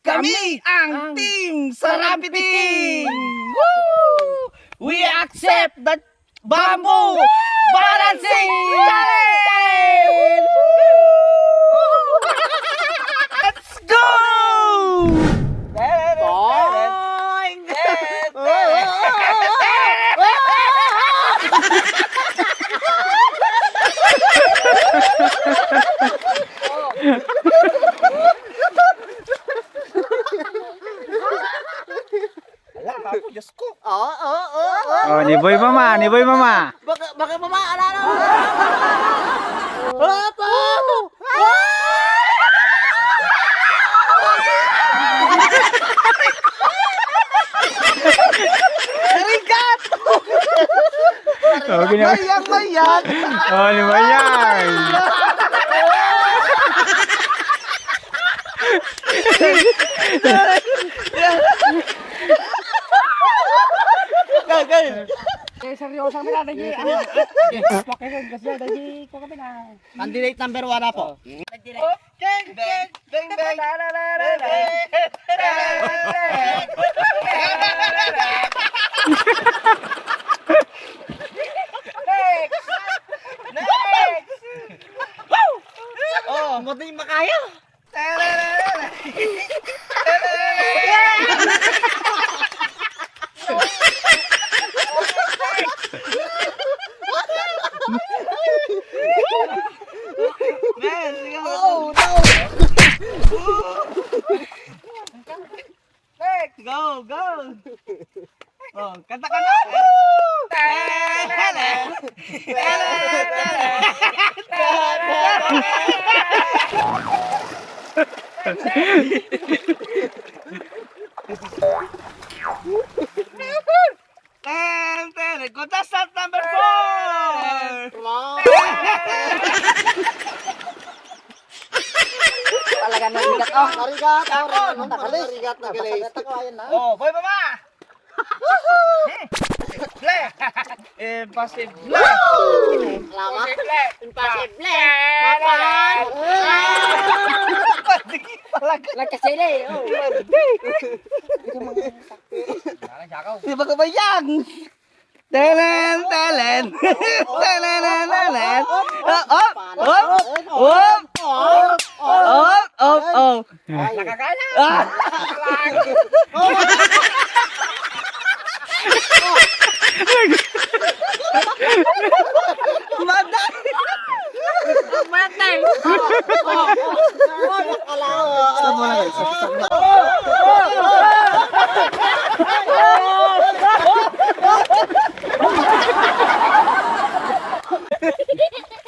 Kami ang Team Sarapiting! Woo! We accept the Bamboo Balancing Challenge! Let's go! Diyos ko. Oh, ni Boy Mama, ni Boy Mama. Baka mama, alala. Arigato! Oh, ginawa. Mayang! Oh, ni Mayang. Seryosang pinatay Candidate number 1 na po. Bang, bang, bang, bang. Next! Oh, muting makaya. Oh no! Next, go, go! Oh, kanta ka na! Contestant number 4! talaga narigat. Oh, Narigat! narigat na. Oh, boy mama! Play! Impossible! Lama. Impossible! Mapan. Talaga! Nagkasili. Oh. Di ba kabayang? Telen! Telen! Telen! Telen! Op! Op! Op! Nakakala. Ah! Matay! Matay. Stop mo na guys.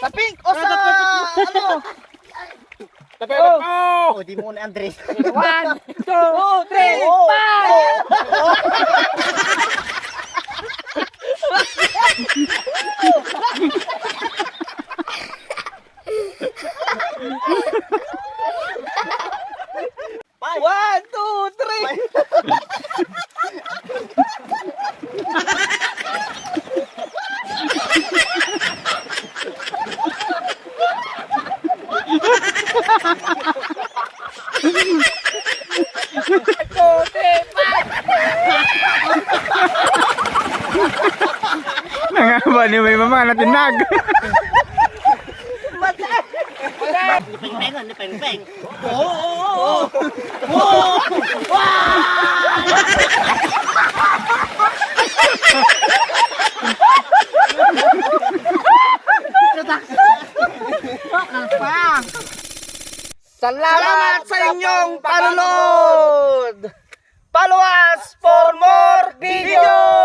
Sa pink o sa ano? Oh, di mo na Andres. 1, 2, 3, 1, 2, 3. Nangaba ni Boy Mama na tinag. Peng-pengan, peng-peng. Salamat sa inyong panonood! Follow us for more videos!